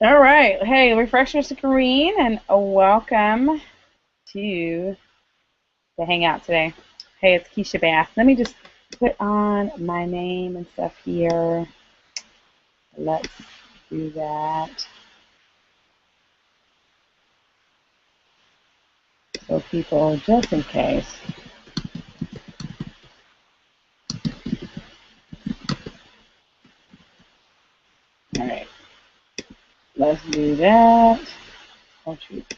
All right. Hey, refresh your screen and welcome to the Hangout today. Hey, it's Keysha Bath. Let me just put on my name and stuff here. Let's do that. So people, just in case. All right. Let's do that. Oh, shoot.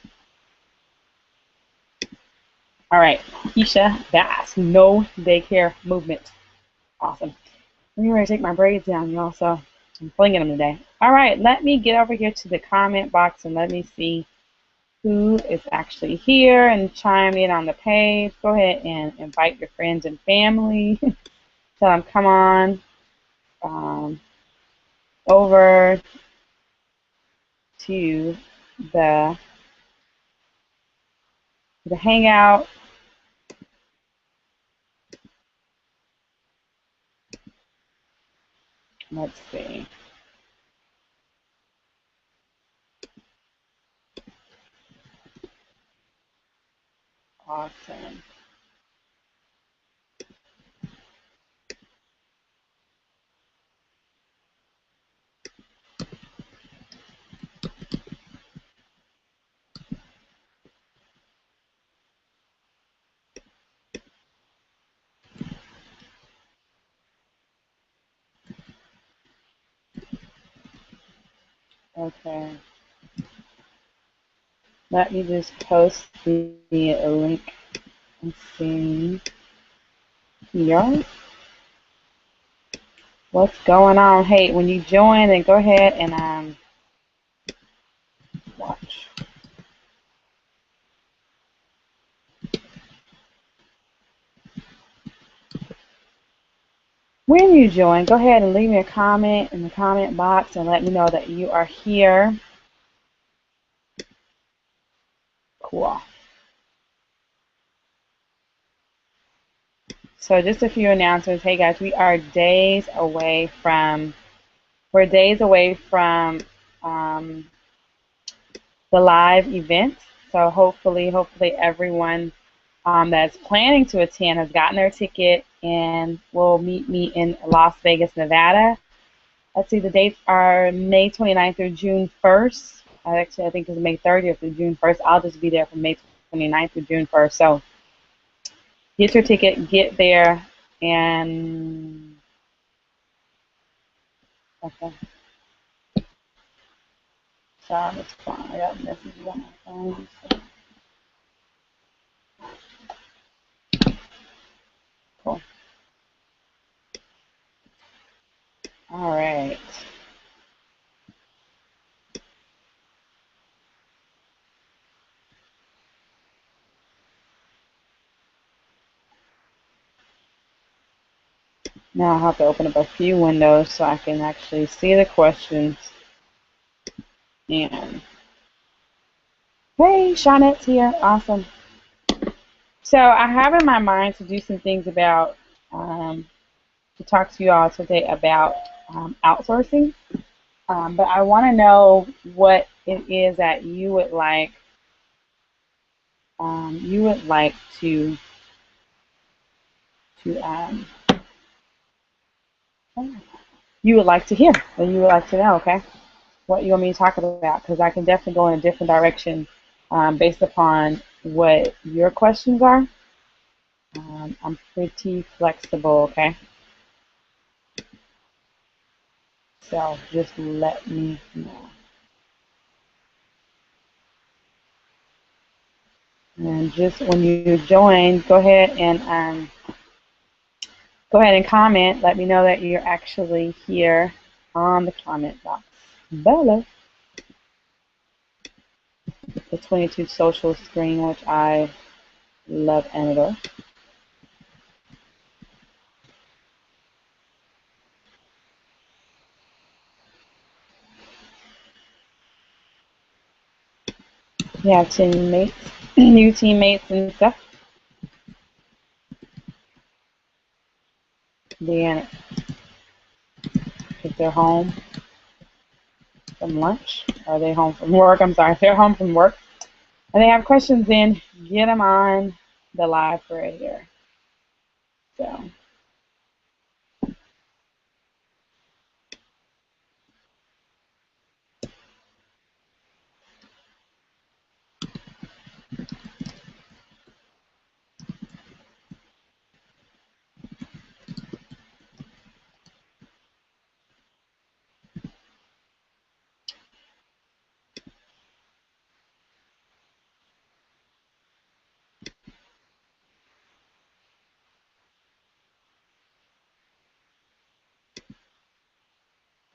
All right. Keysha Bath. No daycare movement. Awesome. I'm ready to take my braids down, y'all, so I'm flinging them today. All right, let me get over here to the comment box and let me see who is actually here and chime in on the page. Go ahead and invite your friends and family. Tell them, come on over to the, the Hangout. Let's see. Awesome. Okay. Let me just post the link and see here. What's going on? Hey, when you join, then go ahead and watch. When you join, go ahead and leave me a comment in the comment box and let me know that you are here. Cool. So just a few announcements. Hey guys, we're days away from um, the live event. So hopefully everyone that's planning to attend has gotten their ticket and will meet me in Las Vegas, Nevada. Let's see, the dates are May 29th through June 1st. Actually, I think it's May 30th through June 1st. I'll just be there from May 29th through June 1st. So get your ticket, get there, and okay. Sorry, it's fine. I got messages on my phone. So. Cool. All right. Now I have to open up a few windows so I can actually see the questions. And hey, Shawnette's here. Awesome. So I have in my mind to do some things about to talk to you all today about outsourcing. But I want to know what it is that you would like to you would like to hear, or you would like to know. Okay, what you want me to talk about? Because I can definitely go in a different direction based upon what your questions are. I'm pretty flexible. Okay, so just let me know. And just when you join, go ahead and comment. Let me know that you're actually here on the comment box. Bella, the 22 social screen, which I love and adore. You have teammates, new teammates and stuff. Then if they're home from lunch. are they home from work? I'm sorry, if they're home from work and they have questions, then get them on the live right here. So.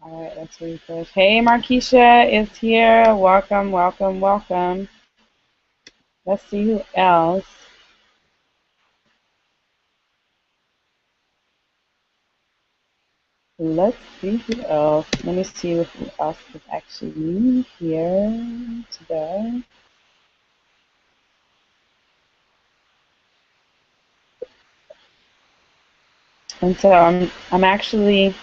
All right, let's refresh. Hey, Markeisha is here. Welcome, welcome, welcome. Let's see who else. Let's see who else. Let me see who else is actually here today. And so I'm actually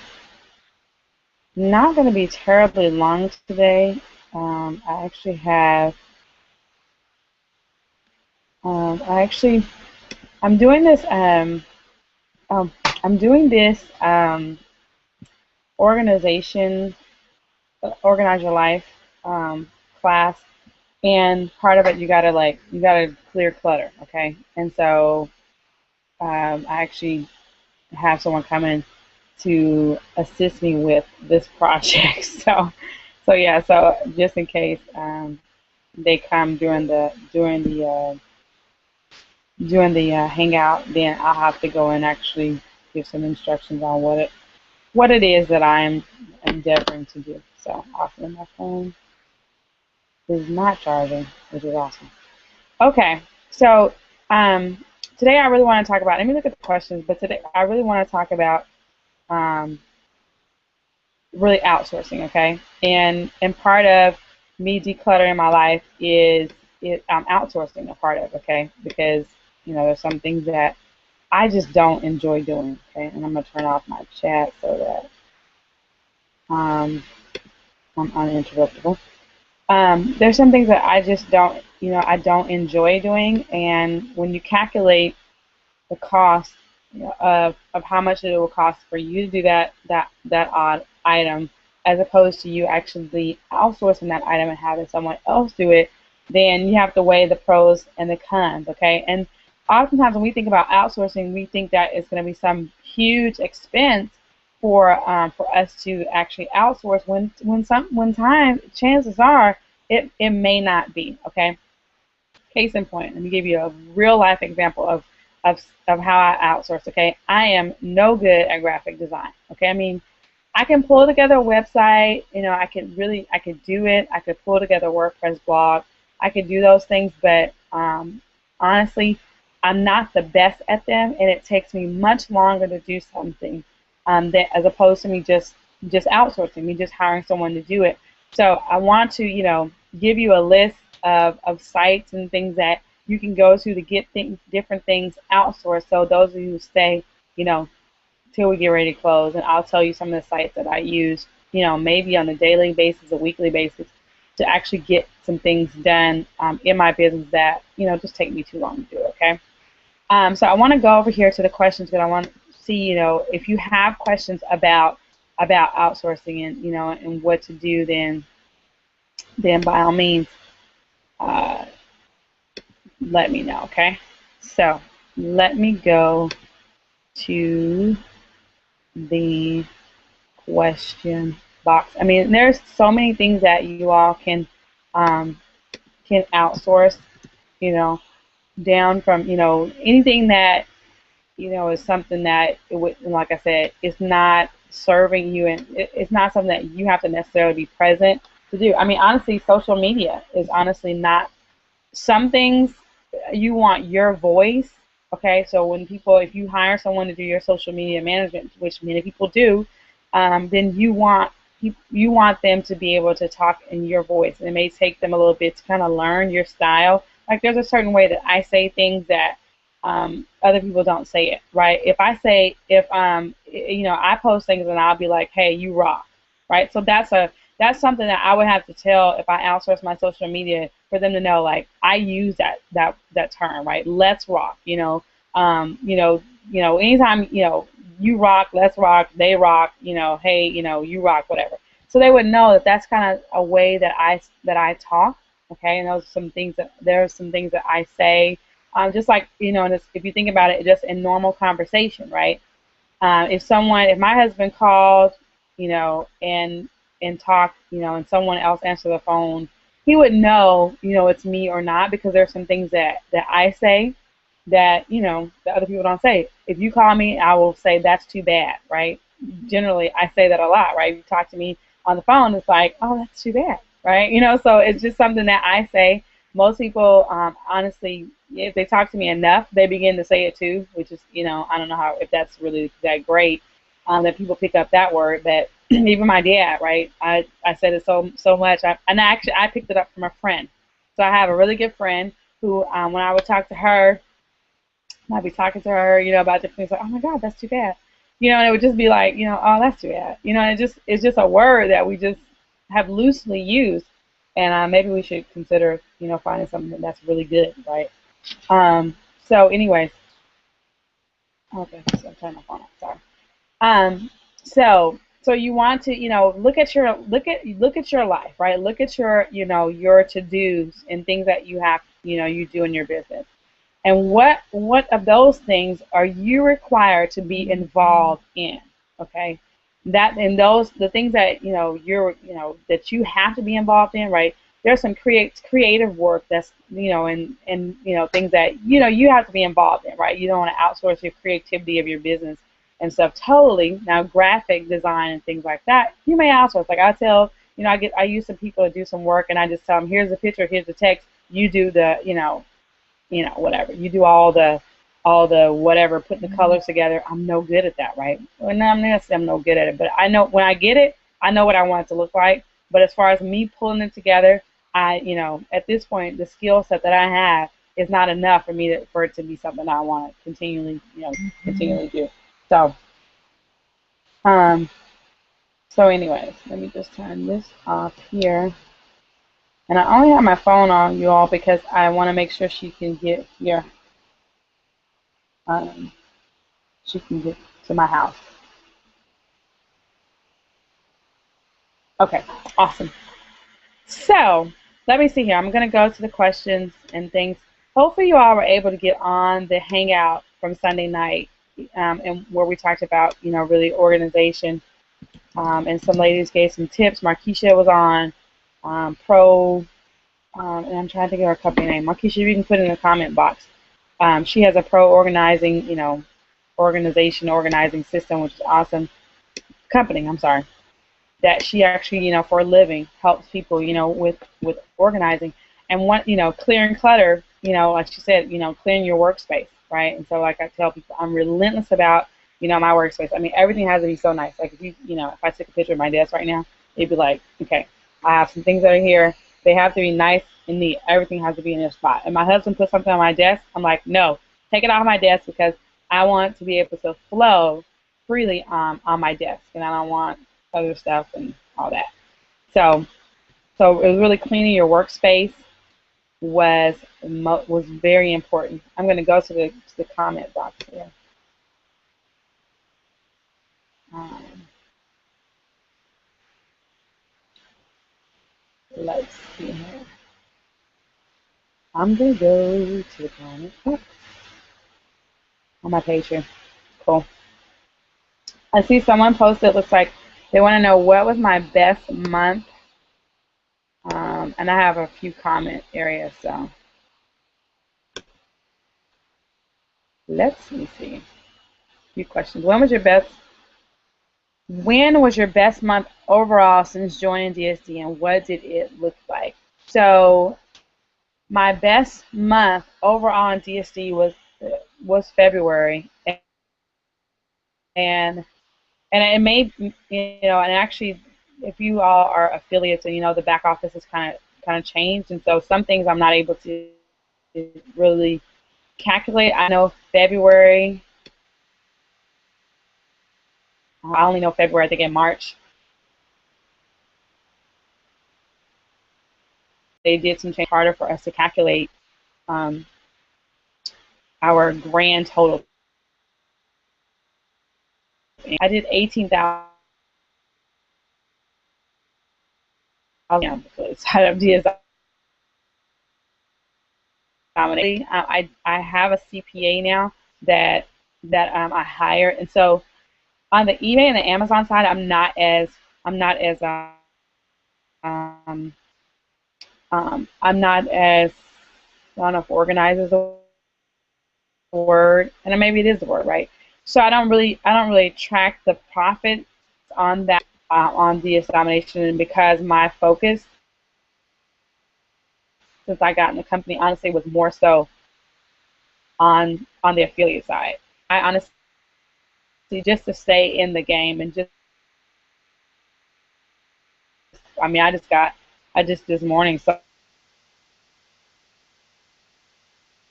not going to be terribly long today. I actually have I actually I'm doing this um, I'm doing this organization organize your life class, and part of it you gotta clear clutter, okay? And so I actually have someone come in to assist me with this project. So yeah, so just in case they come during the hangout, then I'll have to go and actually give some instructions on what it is that I'm endeavoring to do. So awesome, my phone is not charging, which is awesome. Okay, so um, today I really want to talk about. Let me look at the questions, but today I really want to talk about um, really outsourcing. Okay, and part of me decluttering my life is outsourcing a part of. Okay, because there's some things that I just don't enjoy doing. Okay, and I'm gonna turn off my chat so that um, I'm uninterruptible. There's some things that I just don't, I don't enjoy doing, and when you calculate the cost of how much it will cost for you to do that odd item, as opposed to you actually outsourcing that item and having someone else do it, then you have to weigh the pros and the cons. Okay, and oftentimes when we think about outsourcing, we think that it's going to be some huge expense for us to actually outsource. When time chances are it may not be. Okay, case in point, let me give you a real life example of how I outsource. Okay, I am no good at graphic design. Okay, I mean, I can pull together a website. I could do it. I could pull together a WordPress blog. I could do those things, but honestly, I'm not the best at them, and it takes me much longer to do something that as opposed to me just outsourcing, me just hiring someone to do it. So I want to, give you a list of sites and things that you can go to get different things outsourced. So those of you who stay, you know, till we get ready to close, and I'll tell you some of the sites that I use, maybe on a daily basis, a weekly basis, to actually get some things done in my business that, just take me too long to do, okay? So I want to go over here to the questions, but I want to see, if you have questions about outsourcing and what to do, then by all means, uh, let me know, okay? So let me go to the question box. I mean, there's so many things that you all um, can outsource, you know, down from, anything that, is something that, it would, like I said, it's not serving you, and it's not something that you have to necessarily be present to do. I mean, honestly, social media is honestly not some things you want your voice. Okay, so if you hire someone to do your social media management, which many people do, then you want them to be able to talk in your voice, and it may take them a little bit to kind of learn your style. Like there's a certain way that I say things that other people don't say it, right? If I post things and I'll be like, hey, you rock, right? So that's something that I would have to tell if I outsource my social media, for them to know, like, I use that term, right? Let's rock, anytime, you rock, let's rock, they rock, hey, you rock, whatever. So they would know that that's kind of a way that I talk, okay? And those are some things that there are some things that I say, just like, and if you think about it, just in normal conversation, right? If my husband called, and talked, and someone else answered the phone, he would know, it's me or not, because there's some things that I say that, that other people don't say. If you call me, I will say that's too bad, right? Generally, I say that a lot, right? If you talk to me on the phone, it's like, oh, that's too bad, right? So it's just something that I say. Most people, honestly, if they talk to me enough, they begin to say it too, which is, I don't know if that's really that great, that people pick up that word. But even my dad, right? I said it so much, and actually I picked it up from a friend. So I have a really good friend who, when I would talk to her, I'd be talking to her, about different things, like, oh my God, that's too bad, and it would just be like, oh, that's too bad, and it's just a word that we just have loosely used, and maybe we should consider, finding something that's really good, right? So, anyways, okay, so I'm turning my phone off. Sorry. Um, so you want to, look at your life, right? Look at your to dos and things that you do in your business. And what of those things are you required to be involved in? Okay, that and those the things that that you have to be involved in, right? There's some creative work that's and things that you have to be involved in, right? You don't want to outsource your creativity of your business and stuff totally. Now, graphic design and things like that, you may outsource. Like I tell, I use some people to do some work, and I just tell them, here's the picture, here's the text. You do the whatever. You do all the whatever, putting the colors together. I'm no good at that, right? Well, no, I'm not saying I'm no good at it, but I know when I get it, I know what I want it to look like. But as far as me pulling it together, at this point, the skill set that I have is not enough for it to be something I want to continually do. So, um, anyways, let me just turn this off here. And I only have my phone on, you all, because I want to make sure she can get here. Um, she can get to my house. Okay, awesome. So let me see here. I'm going to go to the questions and things. Hopefully you all were able to get on the hangout from Sunday night, and where we talked about, really organization, and some ladies gave some tips. Markeisha was on, Pro, and I'm trying to think of her company name. Markeisha, you can put it in the comment box. She has a pro organizing, organizing system, which is awesome. Company, I'm sorry, that she actually, for a living, helps people, with organizing and clearing clutter, like she said, clearing your workspace, right? And so, like I tell people, I'm relentless about, my workspace. I mean, everything has to be so nice. Like if I took a picture of my desk right now, it'd be like, okay, I have some things that are here. They have to be nice and neat. Everything has to be in their spot. And my husband puts something on my desk, I'm like, no, take it off my desk, because I want to be able to flow freely on my desk, and I don't want other stuff and all that. So, it was really cleaning your workspace was very important. I'm going to go to the comment box here. Um, let's see here. I'm going to go to the comment box on my page here. Cool. I see someone posted. Looks like they want to know what was my best month, and I have a few comment areas. So let me see. A few questions. When was your best month overall since joining DSD, and what did it look like? So my best month overall in DSD was February, and it may, and actually, if you all are affiliates, and the back office has kind of changed, and so some things I'm not able to really calculate. I know February. I only know February. I think in March. they did some change harder for us to calculate um, our grand total. I did 18,000 side of I have a CPA now that I hired, and so on the eBay and the Amazon side, I'm not as um, I'm not as, I don't know if organized is a word, and maybe it is the word, right? So I don't really track the profits on that on DS domination, because my focus since I got in the company honestly was more so on the affiliate side. I honestly, just to stay in the game and just, I mean, I just this morning,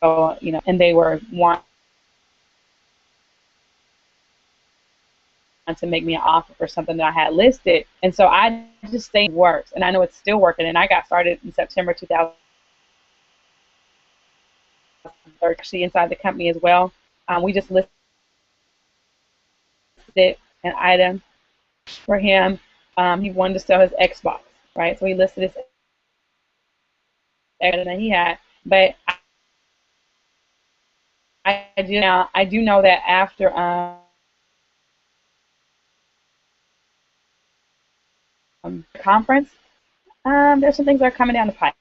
and they were wanting to make me an offer for something that I had listed, and so I just stayed works, and I know it's still working, and I got started in September 2013, actually inside the company as well. We just listed an item for him. He wanted to sell his Xbox, right? So he listed his Xbox that he had, but I do know that after conference, there's some things that are coming down the pipe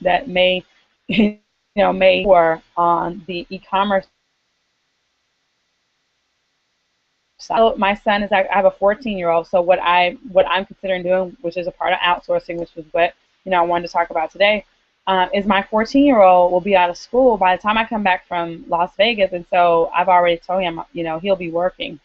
that may, may or on the e-commerce side. So my son is, I have a 14-year-old, so what I'm considering doing, which is a part of outsourcing, which was what I wanted to talk about today, is my 14-year-old will be out of school by the time I come back from Las Vegas, and so I've already told him, he'll be working.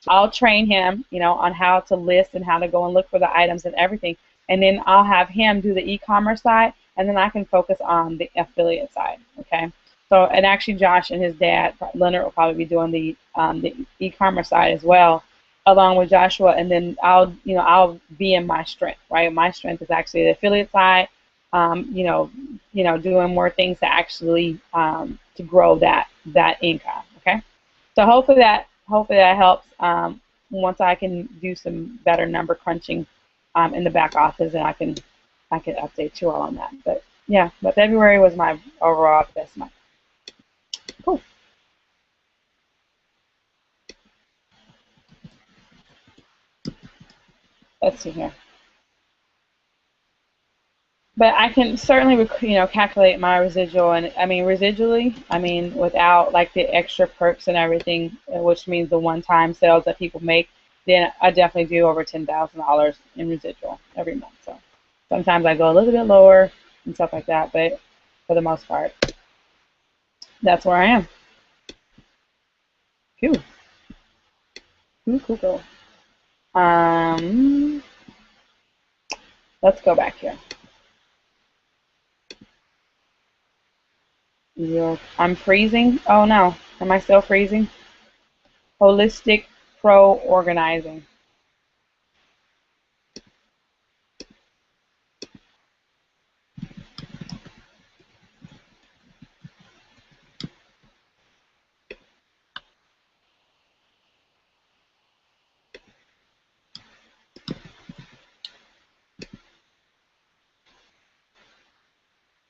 I'll train him, on how to list and how to go and look for the items and everything. And then I'll have him do the e-commerce side, and then I can focus on the affiliate side. Okay. So, and actually, Josh and his dad, Leonard, will probably be doing the e-commerce side as well, along with Joshua. And then I'll be in my strength, right? My strength is actually the affiliate side. Doing more things to actually to grow that income. Okay. So hopefully that helps. Once I can do some better number crunching in the back office, and I can update you all on that. But yeah, but February was my overall best month. Cool. Let's see here. But I can certainly calculate my residual, and I mean residually, I mean without like the extra perks and everything, which means the one-time sales that people make. Then I definitely do over $10,000 in residual every month. So sometimes I go a little bit lower and stuff like that, but for the most part, that's where I am. Phew. Cool, cool, cool. Um, let's go back here. I'm freezing. Oh no, am I still freezing? Holistic Pro Organizing.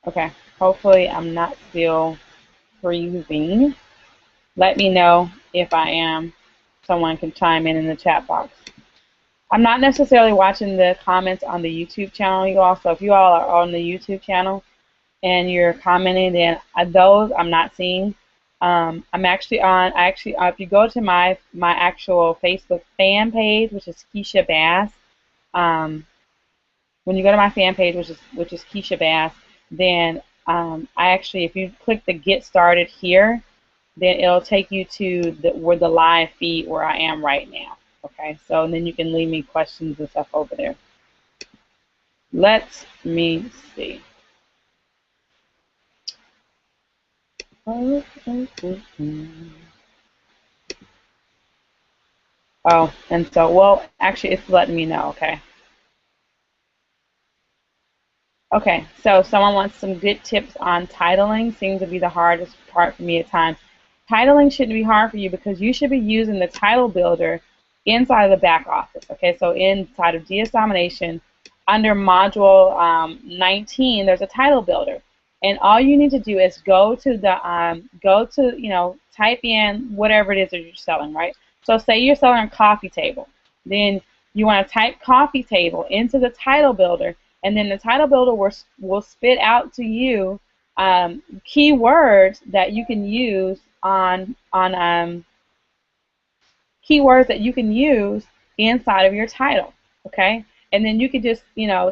Okay, hopefully I'm not still freezing. Let me know if I am. Someone can chime in the chat box. I'm not necessarily watching the comments on the YouTube channel, you all. So if you all are on the YouTube channel and you're commenting, then those I'm not seeing. I'm actually on. If you go to my actual Facebook fan page, which is Keysha Bass, when you go to my fan page, which is Keysha Bass, then I actually, if you click the Get Started here, then it'll take you to where the live feed where I am right now. Okay, so and then you can leave me questions and stuff over there. Let me see. Oh, and so, well, actually, it's letting me know. Okay. Okay, so someone wants some good tips on titling. Seems to be the hardest part for me at times. Titling shouldn't be hard for you because you should be using the title builder inside of the back office. Okay, so inside of DS Domination, under module 19, there's a title builder, and all you need to do is type in whatever it is that you're selling, right? So say you're selling a coffee table, then you want to type coffee table into the title builder, and then the title builder will spit out to you keywords that you can use on keywords that you can use inside of your title. Okay, and then you can just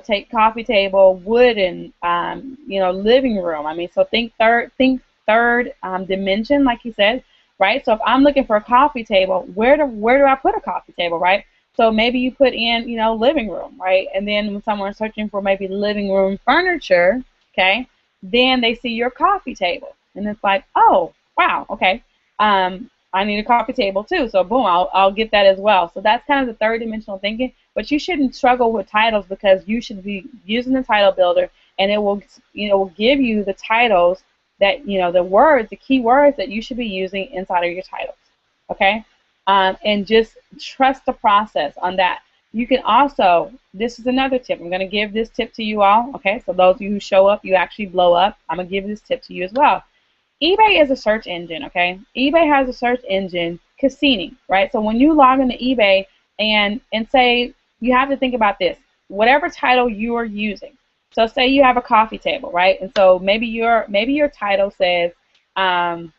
take coffee table, wooden, living room. I mean, so think third dimension, like you said, right? So if I'm looking for a coffee table, where do I put a coffee table, right? So maybe you put in living room, right? And then when someone's searching for maybe living room furniture, okay, then they see your coffee table, and it's like, oh wow, okay. I need a coffee table too. So boom, I'll get that as well. So that's kind of the third dimensional thinking. But you shouldn't struggle with titles because you should be using the title builder, and it will give you the titles that the key words that you should be using inside of your titles. Okay, and just trust the process on that. You can also, this is another tip. I'm going to give this tip to you all. Okay, so those of you who show up, you actually blow up. I'm going to give this tip to you as well. eBay is a search engine, okay? eBay has a search engine, Cassini, right? So when you log into eBay and say, you have to think about this, whatever title you are using. So say you have a coffee table, right? And so maybe your title says, um,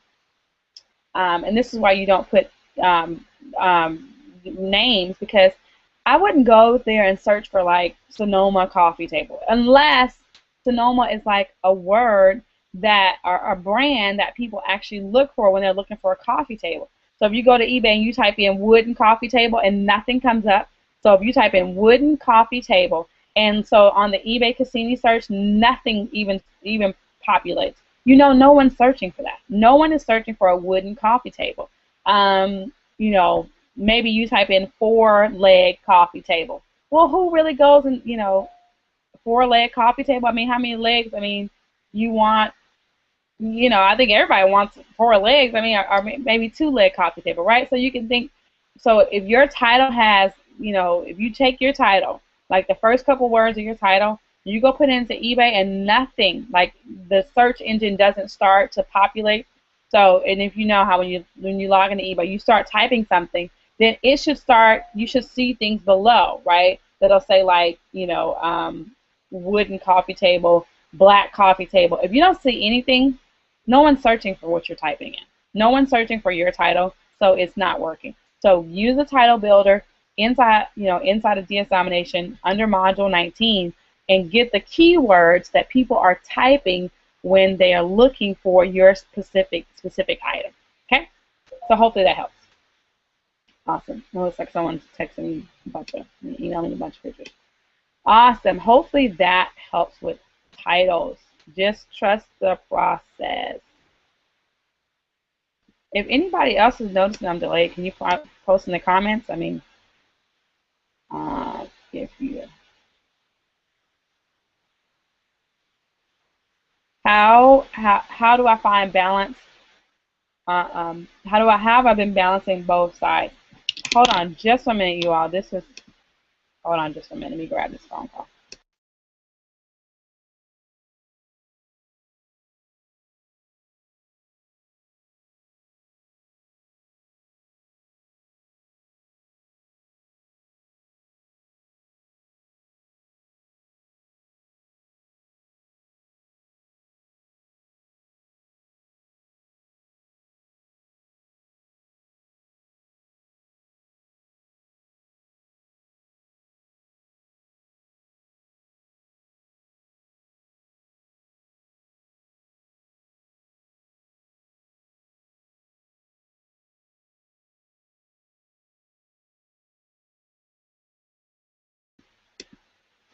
and this is why you don't put um, names, because I wouldn't go there and search for like Sonoma coffee table unless Sonoma is like a word that or a brand that people actually look for when they're looking for a coffee table. So if you go to eBay and you type in wooden coffee table and nothing comes up, so if you type in wooden coffee table, and so on the eBay Cassini search, nothing even populates. No one's searching for that. No one is searching for a wooden coffee table. Um, you know, maybe you type in four-leg coffee table. Well, who really goes and four-leg coffee table? I mean, how many legs? I mean, you want I think everybody wants four legs. I mean, or maybe two-leg coffee table, right? So you can think. So if your title has, if you take your title, like the first couple words of your title, you go put it into eBay and nothing, like the search engine doesn't start to populate. So, and if you know how when you log into eBay, you start typing something, then it should start. You should see things below, right? That'll say like, wooden coffee table, black coffee table. If you don't see anything, no one's searching for what you're typing in. No one's searching for your title, so it's not working. So use the title builder inside of DS Domination under Module 19 and get the keywords that people are typing when they are looking for your specific item. Okay? So hopefully that helps. Awesome. It looks like someone's texting me emailing a bunch of pictures. Awesome. Hopefully that helps with titles. Just trust the process. If anybody else is noticing I'm delayed, can you post in the comments? I mean, if you how do I find balance? How have I been balancing both sides? Hold on just a minute, you all. Hold on just a minute. Let me grab this phone call.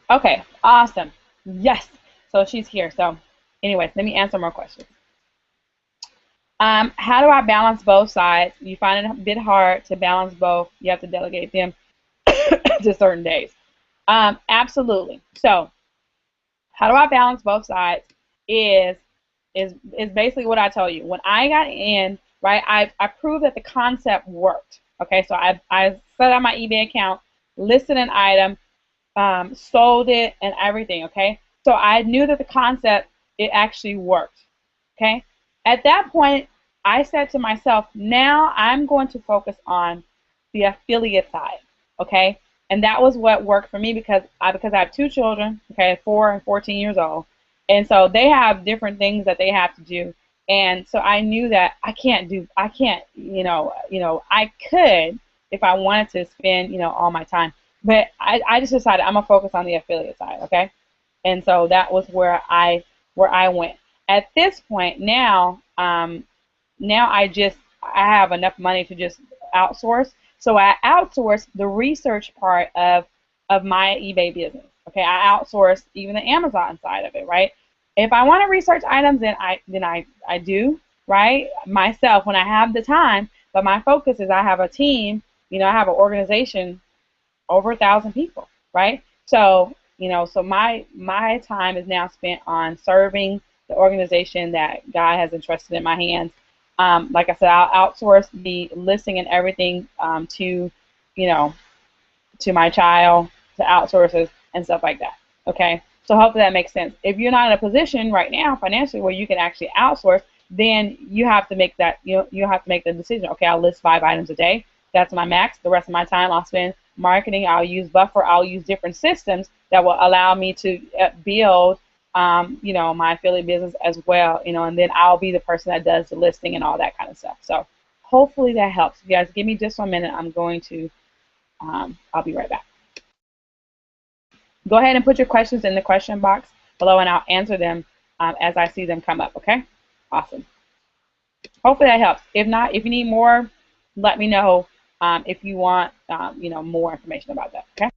Okay, awesome. Yes. So she's here. So anyways, let me answer more questions. How do I balance both sides? You find it a bit hard to balance both. You have to delegate them to certain days. Absolutely. So, how do I balance both sides? Is is basically what I tell you. When I got in, right, I proved that the concept worked. Okay, so I set up my eBay account, listed an item, sold it, and everything. Okay, so I knew that the concept, it actually worked. Okay, at that point, I said to myself, now I'm going to focus on the affiliate side. Okay, and that was what worked for me because I have two children. Okay, 4 and 14 years old, and so they have different things that they have to do. And so I knew that I can't, I could if I wanted to spend, all my time. But I just decided I'm gonna focus on the affiliate side, okay? And so that was where I went. At this point now, now I have enough money to just outsource. So I outsource the research part of my eBay business. Okay, I outsource even the Amazon side of it, right? If I want to research items, then I do, right? Myself when I have the time, but my focus is I have a team, I have an organization over 1,000 people, right? So, so my time is now spent on serving the organization that God has entrusted in my hands. Like I said, I'll outsource the listing and everything you know, to my child, to outsources and stuff like that. Okay, so hopefully that makes sense. If you're not in a position right now financially where you can actually outsource, then you have to make that you have to make the decision. Okay, I'll list 5 items a day. That's my max. The rest of my time I'll spend marketing. I'll use Buffer. I'll use different systems that will allow me to build my affiliate business as well. And then I'll be the person that does the listing and all that kind of stuff. So hopefully that helps. You guys, give me just 1 minute. I'm going to I'll be right back. Go ahead and put your questions in the question box below, and I'll answer them as I see them come up, okay? Awesome. Hopefully that helps. If not, if you need more, let me know if you want, more information about that, okay?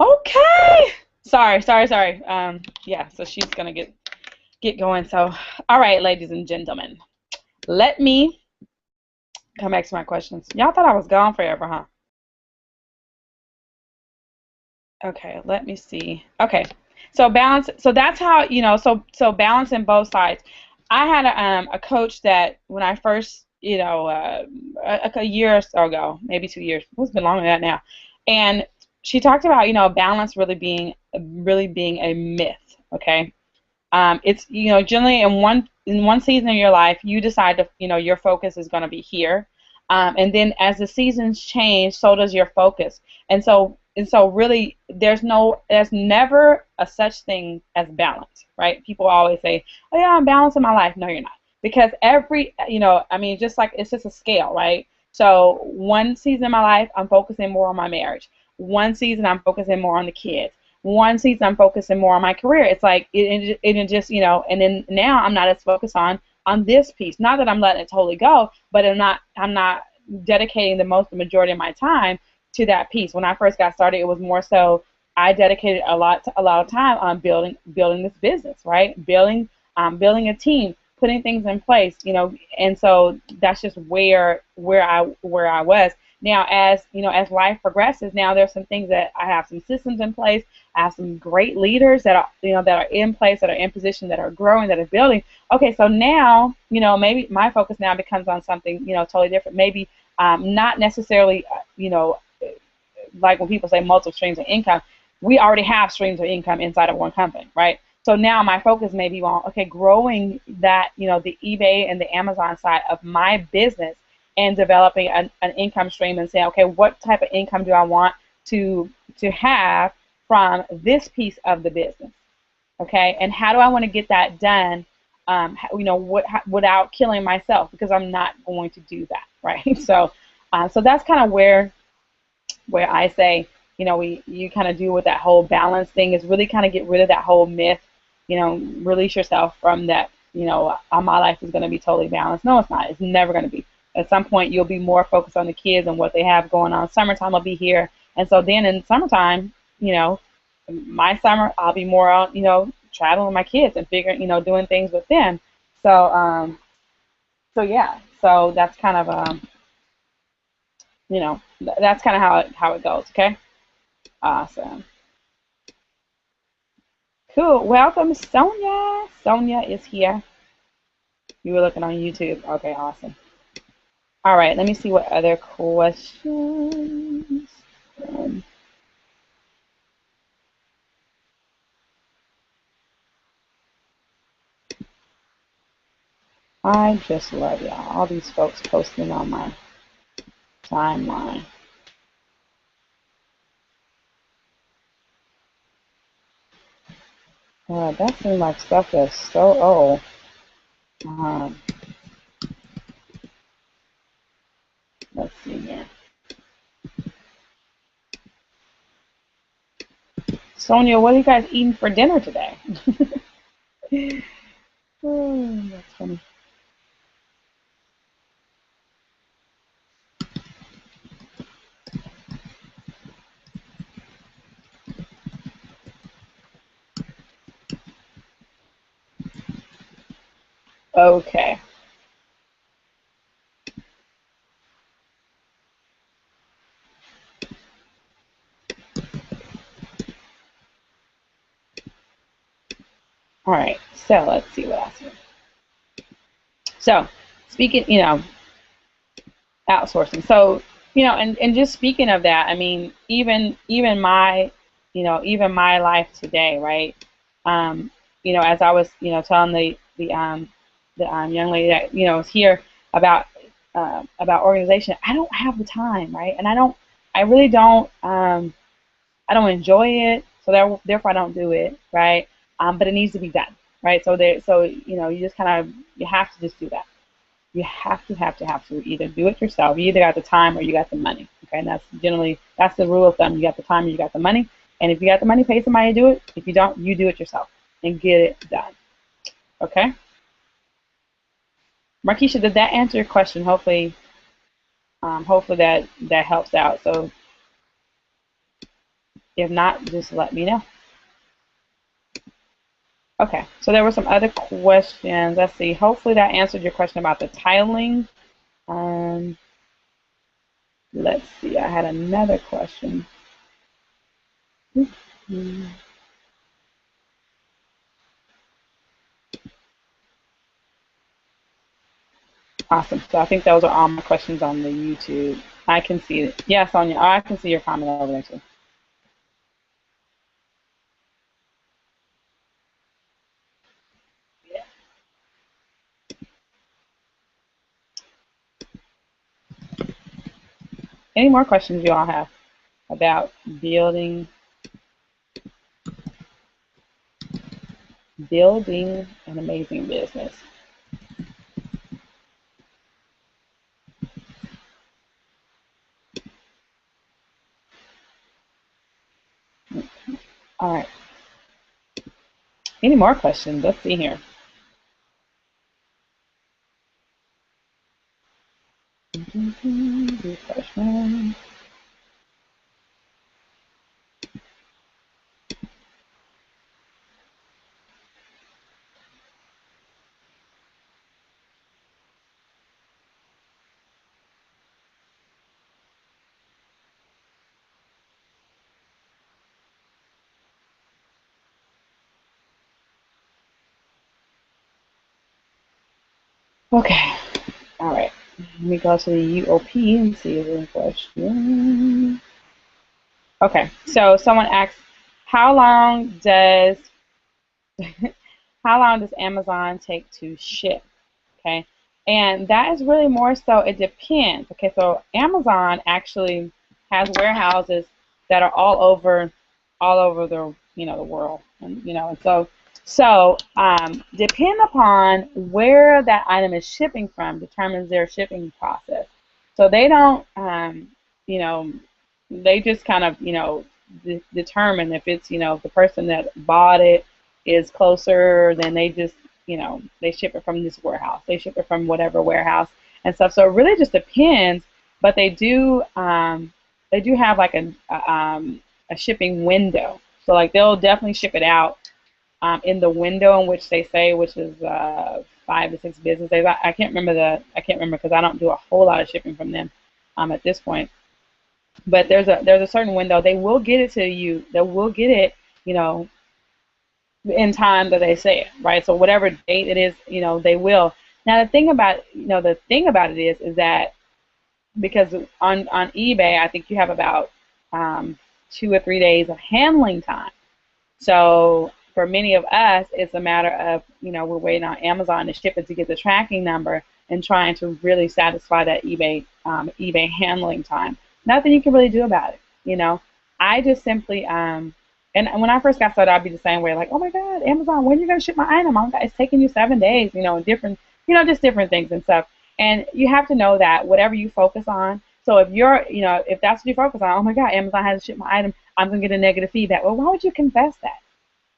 Okay. Sorry. Yeah, so she's gonna get going. So, all right, ladies and gentlemen, let me come back to my questions. Y'all thought I was gone forever, huh? Okay, let me see. Okay, so balance. So that's how So balancing both sides. I had a coach that when I first a year or so ago, maybe 2 years. It's been longer than that now, and she talked about balance really being a myth. Okay, it's generally in one season of your life you decide to your focus is going to be here, and then as the seasons change, so does your focus. And so really there's never a such thing as balance, right? People always say, oh yeah, I'm balancing my life. No, you're not, because every I mean, just like it's just a scale, right? So one season of my life I'm focusing more on my marriage, one season I'm focusing more on the kids, one season I'm focusing more on my career. It's like it just and then now I'm not as focused on this piece. Not that I'm letting it totally go, but I'm not dedicating the majority of my time to that piece. When I first got started, it was more so I dedicated a lot of time on building this business, right? Building a team, putting things in place, and so that's just where I was. Now, as life progresses, now there's some things that I have some systems in place. I have some great leaders that are in place, that are in position, that are growing, that are building. Okay, so now, maybe my focus now becomes on something, totally different. Maybe not necessarily, like when people say multiple streams of income, we already have streams of income inside of one company, right? So now my focus may be on, okay, growing that, the eBay and the Amazon side of my business and developing an income stream and saying, okay, what type of income do I want to have from this piece of the business, okay? And how do I want to get that done, without killing myself, because I'm not going to do that, right? So that's kind of where I say, you kind of do with that whole balance thing is really kind of get rid of that whole myth, release yourself from that, my life is going to be totally balanced. No, it's not. It's never going to be. At some point, you'll be more focused on the kids and what they have going on. Summertime will be here. And so then in summertime, my summer, I'll be more out, traveling with my kids and figuring, doing things with them. So yeah, so that's kind of, that's kind of how it goes. Okay. Awesome. Cool. Welcome, Sonia. Sonia is here. You were looking on YouTube. Okay, awesome. All right, let me see what other questions. Um, I just love y'all. All these folks posting on my timeline. That seems like stuff that's so old. Um, let's see here. Sonia, what are you guys eating for dinner today? That's funny. Okay. All right. So let's see what else. So speaking, outsourcing. So, and just speaking of that, I mean, even my life today, right? As I was, telling the young lady that is here about organization, I don't have the time, right? And I really don't, I don't enjoy it, so therefore I don't do it, right? But it needs to be done, right? So you just kind of you have to just do that. You have to either do it yourself. You either got the time or you got the money. Okay, and that's the rule of thumb. You got the time or you got the money. And if you got the money, pay somebody to do it. If you don't, you do it yourself and get it done. Okay, Markeisha, did that answer your question? Hopefully that helps out. So If not, just let me know. Okay, so there were some other questions. Let's see. Hopefully that answered your question about the tiling. Um, let's see. I had another question. Mhm. Awesome. So I think those are all my questions on the YouTube. I can see it. Yeah, Sonia. Oh, I can see your comment over there too. Any more questions you all have about building an amazing business? All right. Any more questions? Let's see here. Refreshment. Okay. All right. Let me go to the UOP and see if there's any question. Okay. So someone asks, how long does how long does Amazon take to ship? Okay. And that is really more so, it depends. Okay, so Amazon actually has warehouses that are all over the the world. And depend upon where that item is shipping from determines their shipping process. So they don't you know they just kind of determine if it's the person that bought it is closer, then they just they ship it from this warehouse, they ship it from whatever warehouse and stuff. So it really just depends, but they do have like a shipping window. So like they'll definitely ship it out in the window in which they say, which is 5 to 6 business days. I can't remember because I don't do a whole lot of shipping from them at this point. But there's a certain window. They will get it to you. They will get it, you know, in time that they say it, right? So whatever date it is, they will. Now the thing about it is that because on eBay, I think you have about 2 or 3 days of handling time. So for many of us, it's a matter of, we're waiting on Amazon to ship it to get the tracking number and trying to really satisfy that eBay handling time. Nothing you can really do about it. I just simply and when I first got started, I'd be the same way, like, oh my God, Amazon, when are you gonna ship my item? Oh my God, it's taking you 7 days, and different, just different things and stuff. And you have to know that whatever you focus on. So if that's what you focus on, oh my God, Amazon hasn't shipped my item, I'm gonna get a negative feedback. Well, why would you confess that?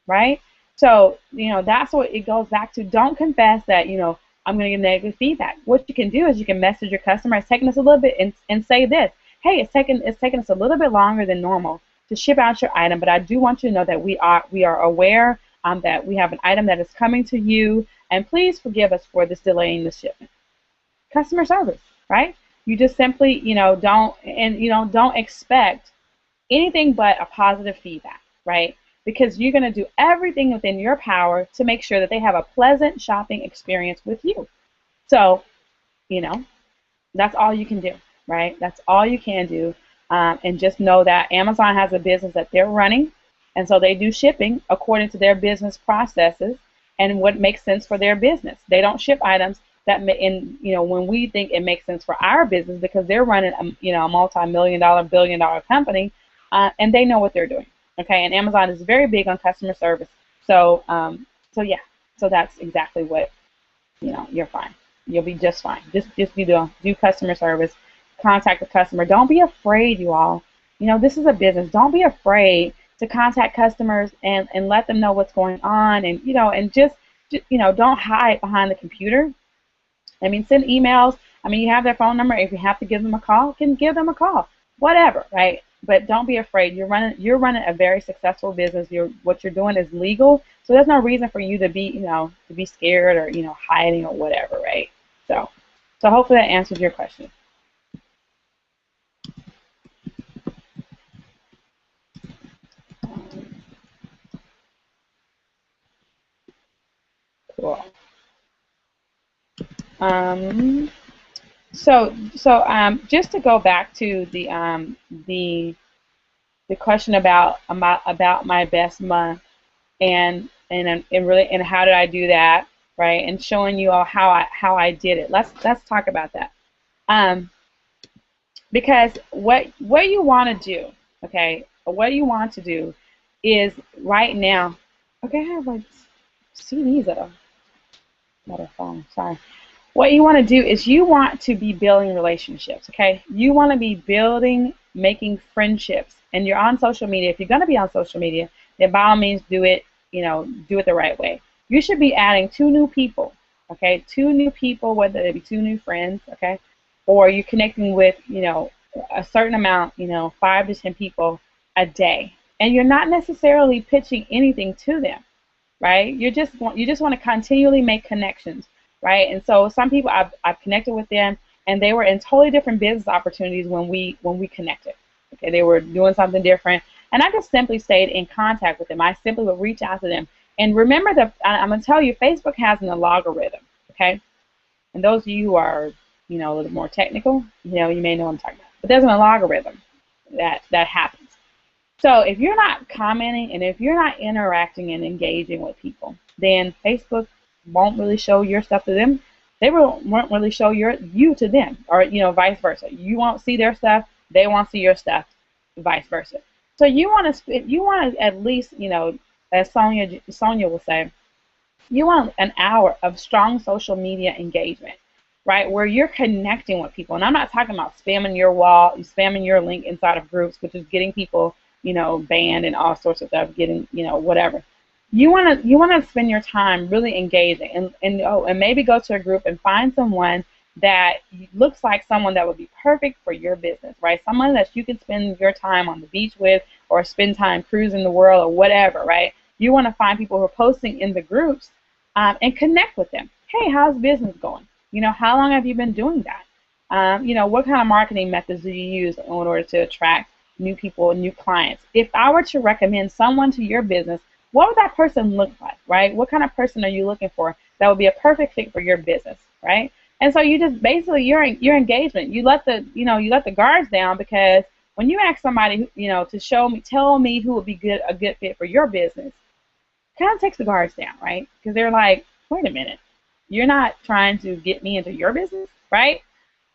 Right? So, that's what it goes back to. Don't confess that, I'm going to get negative feedback. What you can do is you can message your customer, it's taking us a little bit, and say this, hey, it's taking us a little bit longer than normal to ship out your item, but I do want you to know that we are aware that we have an item that is coming to you, and please forgive us for this delay in the shipment. Customer service, right? You just simply, don't expect anything but a positive feedback, right? Because you're going to do everything within your power to make sure that they have a pleasant shopping experience with you. So, you know, that's all you can do, right? That's all you can do. And just know that Amazon has a business that they're running, and so they do shipping according to their business processes and what makes sense for their business. They don't ship items that, when we think it makes sense for our business, because they're running, a multi-million-dollar, billion-dollar company, and they know what they're doing. Okay, and Amazon is very big on customer service. So yeah, so that's exactly what you're fine. You'll be just fine. Just do customer service. Contact the customer. Don't be afraid, you all. This is a business. Don't be afraid to contact customers and let them know what's going on, and don't hide behind the computer. I mean, send emails. I mean, you have their phone number. If you have to give them a call, you can give them a call. Whatever, right? but don't be afraid. You're running a very successful business. What you're doing is legal, so there's no reason for you to be, to be scared or, hiding or whatever, right? So, so hopefully that answers your question. Cool. Um, so just to go back to the question about my best month, and really, and how did I do that, right? And showing you all how I did it. Let's talk about that. Um, because what you want to do, okay? What you want to do is right now. Okay, I have like CDs that are phone. Sorry. What you want to do is you want to be building relationships, okay? You want to be making friendships, and you're on social media. If you're going to be on social media, then by all means do it the right way. You should be adding two new people, okay? Two new people, whether they be two new friends, okay? Or you're connecting with, a certain amount, 5 to 10 people a day. And you're not necessarily pitching anything to them, right? You just want to continually make connections, right? And so some people I've connected with them, and they were in totally different business opportunities when we connected. Okay, they were doing something different, and I just simply stayed in contact with them. I simply would reach out to them, and remember that I'm gonna tell you, Facebook has an algorithm. Okay, and those of you who are a little more technical, you may know what I'm talking about. But there's an algorithm that happens. So if you're not commenting and if you're not interacting and engaging with people, then Facebook won't really show your stuff to them. They won't really show you to them, or vice versa. You won't see their stuff, they won't see your stuff, vice versa. So you want to at least, as Sonia will say, you want an hour of strong social media engagement, right? Where you're connecting with people. And I'm not talking about spamming your wall, spamming your link inside of groups, which is getting people, banned and all sorts of stuff, getting, whatever. You wanna spend your time really engaging, and maybe go to a group and find someone that looks like someone that would be perfect for your business, right? Someone that you can spend your time on the beach with, or spend time cruising the world, or whatever, right? You want to find people who are posting in the groups, and connect with them. Hey, how's business going? How long have you been doing that? What kind of marketing methods do you use in order to attract new people, new clients? If I were to recommend someone to your business, what would that person look like, right? What kind of person are you looking for that would be a perfect fit for your business, right? And so you just basically your engagement, you let the guards down, because when you ask somebody, to tell me who would be a good fit for your business, kind of takes the guards down, right? Because they're like, wait a minute, you're not trying to get me into your business, right?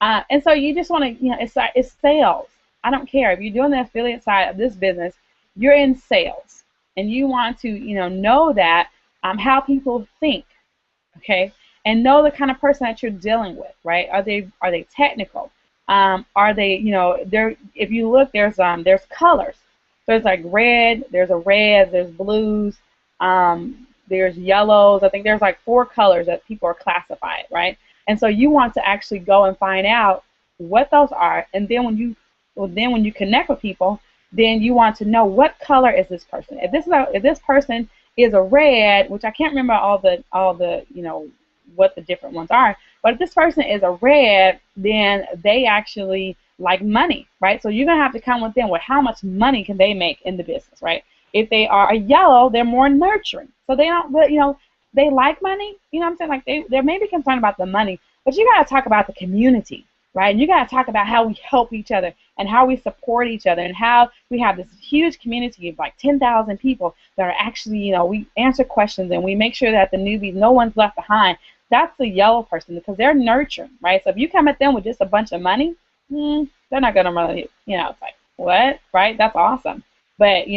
And so you just want to, it's sales. I don't care if you're doing the affiliate side of this business, you're in sales, and you want to, know that how people think, okay, and know the kind of person that you're dealing with, right? Are they technical? Are they, there? If you look, there's colors. There's like red, there's a red, there's blues, there's yellows. I think there's like 4 colors that people are classified, right? And so you want to actually go and find out what those are, and then when you connect with people, then you want to know what color is this person. If this person is a red, which I can't remember all the what the different ones are, but if this person is a red, then they actually like money, right? So you're gonna have to come with them with how much money can they make in the business, right? If they are a yellow, they're more nurturing, so they don't, but they like money. You know what I'm saying? Like they're maybe concerned about the money, but you gotta talk about the community, right? And you gotta talk about how we help each other and how we support each other, and how we have this huge community of like 10,000 people that are actually, we answer questions, and we make sure that the newbies, no one's left behind. That's the yellow person, because they're nurturing, right? So if you come at them with just a bunch of money, they're not gonna really, it's like, what, right? That's awesome, but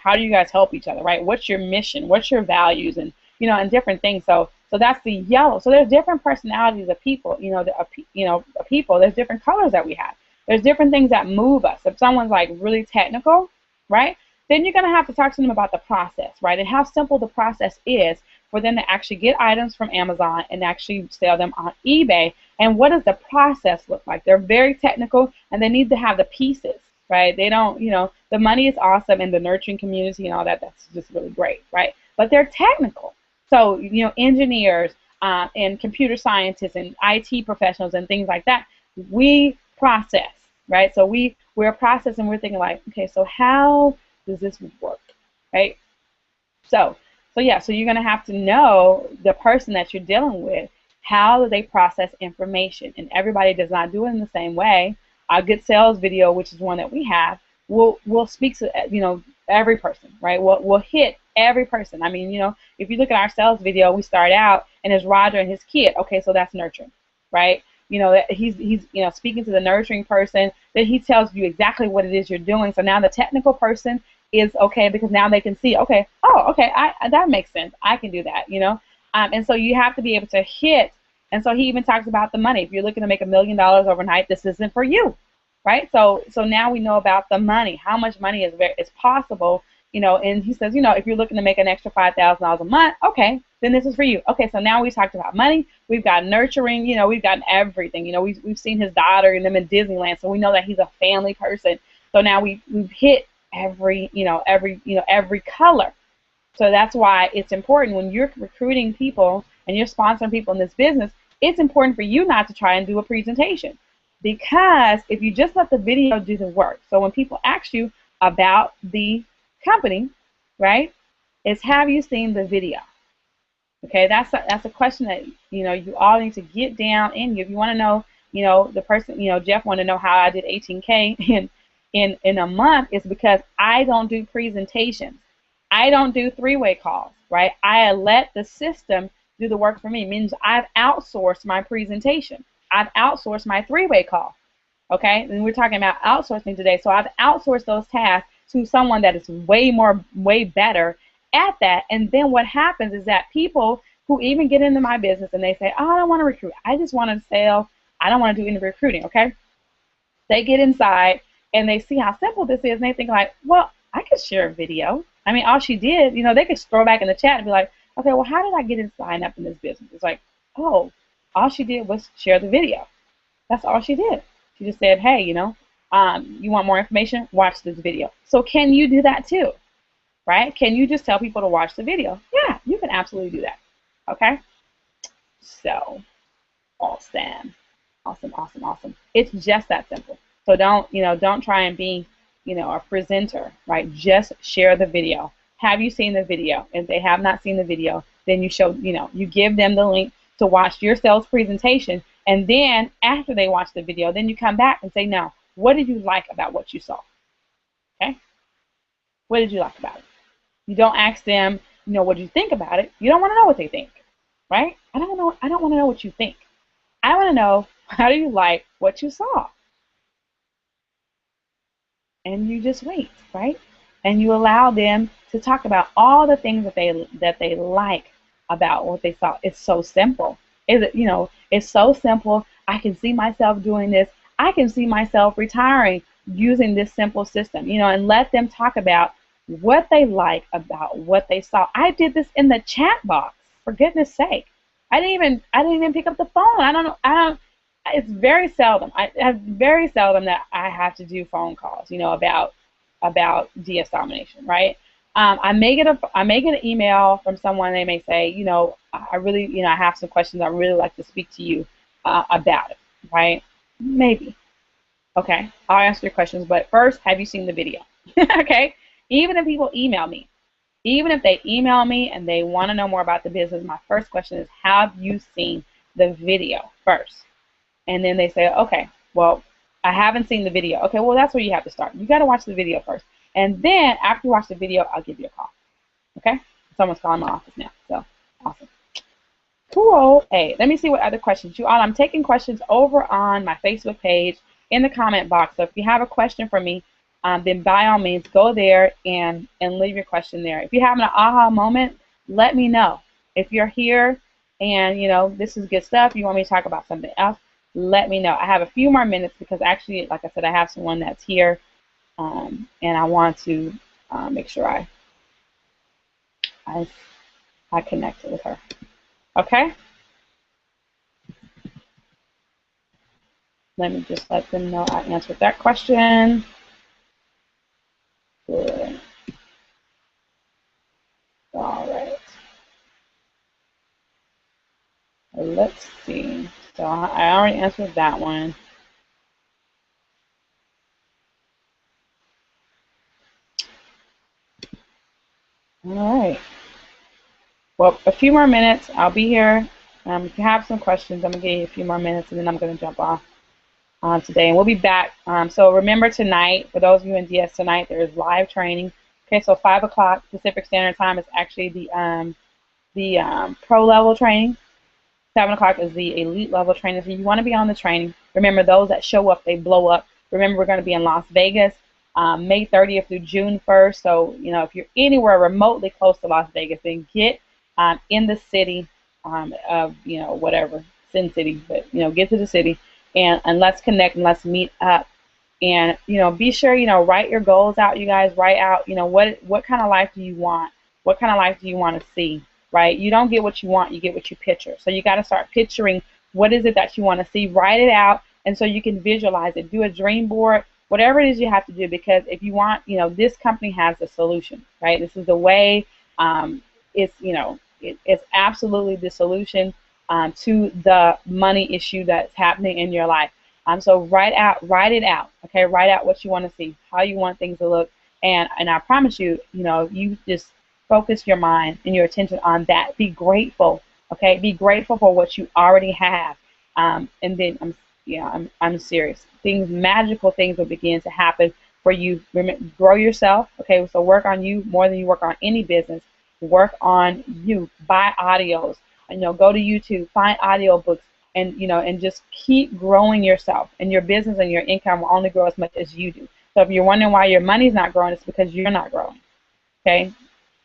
how do you guys help each other, right? What's your mission? What's your values? And and different things. So that's the yellow. So there's different personalities of people. People. There's different colors that we have. There's different things that move us. If someone's like really technical, right? Then you're gonna have to talk to them about the process, right? And how simple the process is for them to actually get items from Amazon and actually sell them on eBay. And what does the process look like? They're very technical, and they need to have the pieces. right? They don't, the money is awesome and the nurturing community and all that, that's just really great, right? But they're technical. So, engineers and computer scientists and IT professionals and things like that, we process, right? So we're processing, we're thinking like, okay, so how does this work, right? So, so you're going to have to know the person that you're dealing with. How do they process information? And everybody does not do it in the same way. Our good sales video, which is one that we have, will speak to every person, right? We'll hit every person. I mean, if you look at our sales video, we start out and it's Roger and his kid. Okay, so that's nurturing, right? He's speaking to the nurturing person. Then he tells you exactly what it is you're doing. So now the technical person is okay because now they can see, okay, oh, okay, that makes sense. I can do that, and so you have to be able to hit. And so he even talks about the money. If you're looking to make $1 million overnight, this isn't for you, right? So now we know about the money, how much money is possible, and he says, if you're looking to make an extra $5,000 a month, okay, then this is for you. Okay, so now we talked about money, we've got nurturing, we've gotten everything, we've seen his daughter and them in Disneyland, so we know that he's a family person. So now we've hit every color. So that's why it's important when you're recruiting people and you're sponsoring people in this business, it's important for you not to try and do a presentation. Because if you just let the video do the work, so when people ask you about the company, right, is have you seen the video? Okay, that's a question that you all need to get down in you. If you want to know, the person, Jeff wanted to know how I did 18K in a month, is because I don't do presentations. I don't do three-way calls, right? I let the system do the work for me. It means I've outsourced my presentation. I've outsourced my three-way call, okay? And we're talking about outsourcing today. So I've outsourced those tasks to someone that is way better at that. And then what happens is that people who even get into my business and they say, oh, I don't want to recruit. I just want to sell. I don't want to do any recruiting, okay? They get inside and they see how simple this is and they think like, well, I could share a video. I mean, all she did, they could scroll back in the chat and be like, okay, well, how did I get in sign up in this business? It's like, oh, all she did was share the video. That's all she did. She just said, hey, you want more information? Watch this video. So can you do that too? Right? Can you just tell people to watch the video? Yeah, you can absolutely do that. Okay? So, awesome. Awesome. It's just that simple. So don't try and be, a presenter, right? Just share the video. Have you seen the video? If they have not seen the video, then you give them the link to watch your sales presentation. And then after they watch the video, then you come back and say, now, what did you like about what you saw? Okay? What did you like about it? You don't ask them, what do you think about it? You don't want to know what they think, right? I don't want to know what you think. I want to know, how do you like what you saw? And you just wait, right? And you allow them to talk about all the things that they like about what they saw. It's so simple. It's so simple. I can see myself doing this. I can see myself retiring using this simple system, and let them talk about what they like about what they saw. I did this in the chat box, for goodness sake. I didn't even pick up the phone. I don't. It's very seldom. Very seldom that I have to do phone calls, about DS domination, right? I may get an email from someone. They may say, I really, I have some questions. I really like to speak to you about it, right? Maybe. Okay, I'll answer your questions, but first, have you seen the video? Okay, even if people email me, even if they email me and they want to know more about the business, my first question is, have you seen the video first? And then they say, okay, well, I haven't seen the video. Okay, well, that's where you have to start. You got to watch the video first. And then after you watch the video, I'll give you a call. Okay? Someone's calling my office now. So, awesome. Cool. Hey, let me see what other questions you all. I'm taking questions over on my Facebook page in the comment box. So if you have a question for me, then by all means, go there and leave your question there. If you're having an aha moment, let me know. If you're here and, this is good stuff, you want me to talk about something else, let me know. I have a few more minutes because actually, like I said, I have someone that's here, and I want to make sure I connected with her. Okay? Let me just let them know I answered that question. let's see. So I already answered that one. All right. Well, a few more minutes. I'll be here. If you have some questions, I'm gonna give you a few more minutes, and then I'm gonna jump off today, and we'll be back. So remember tonight, for those of you in DS tonight, there is live training. Okay, so 5 o'clock Pacific Standard Time is actually the pro level training. 7 o'clock is the elite level training. So you want to be on the training. Remember, those that show up, they blow up. Remember, we're going to be in Las Vegas May 30th through June 1st. So, if you're anywhere remotely close to Las Vegas, then get in the city of, whatever, Sin City, but, get to the city and let's connect and let's meet up. And, be sure, write your goals out, you guys. Write out, what kind of life do you want? What kind of life do you want to see? Right? You don't get what you want, you get what you picture. So you got to start picturing what is it that you want to see. Write it out, and so you can visualize it. Do a dream board, whatever it is you have to do, because if you want, this company has a solution, right? This is the way. It's absolutely the solution to the money issue that's happening in your life. So write it out, okay? Write out what you want to see, how you want things to look, and I promise you, you just focus your mind and your attention on that. Be grateful, okay? Be grateful for what you already have, and then I'm serious. Magical things will begin to happen for you. Grow yourself, okay? So work on you more than you work on any business. Work on you. Buy audios. Go to YouTube, find audio books, and just keep growing yourself. And your business and your income will only grow as much as you do. So if you're wondering why your money's not growing, it's because you're not growing. Okay?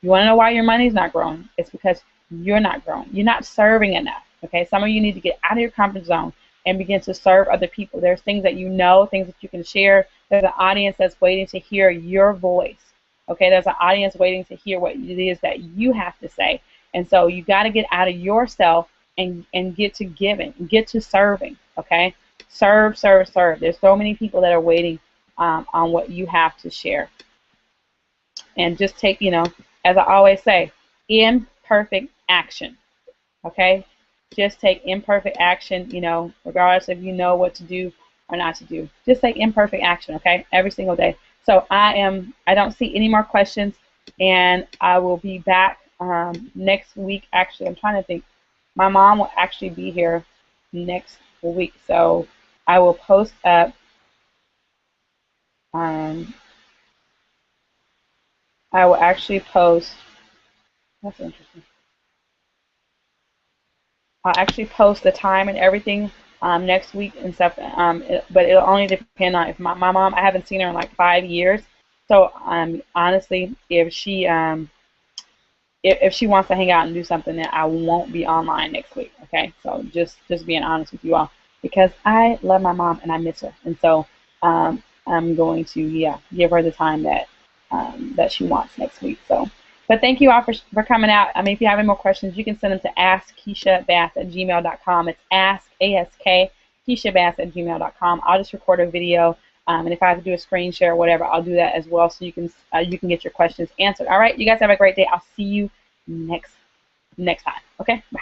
You want to know why your money's not growing? It's because you're not growing. You're not serving enough. Okay? Some of you need to get out of your comfort zone and begin to serve other people. There's things that you know, things that you can share. There's an audience that's waiting to hear your voice. Okay? There's an audience waiting to hear what it is that you have to say. And so you got to get out of yourself and get to giving, get to serving. Okay? Serve, serve, serve. There's so many people that are waiting on what you have to share. And just take, as I always say, imperfect action. Okay? Just take imperfect action, regardless if you know what to do or not to do. Just take imperfect action, okay? Every single day. So I don't see any more questions, and I will be back next week. Actually, I'm trying to think. My mom will actually be here next week, so I will post up I will actually post, that's interesting. I'll actually post the time and everything next week and stuff, but it'll only depend on if my mom, I haven't seen her in like 5 years. So honestly, if she wants to hang out and do something, then I won't be online next week. Okay, so just being honest with you all, because I love my mom and I miss her, and so I'm going to give her the time that she wants next week. So, but thank you all for coming out. I mean, if you have any more questions, you can send them to askkeyshabass@gmail.com. It's ask Keyshabass@gmail.com. I'll just record a video. And if I have to do a screen share or whatever, I'll do that as well, so you can get your questions answered. All right, you guys have a great day. I'll see you next time. Okay, bye.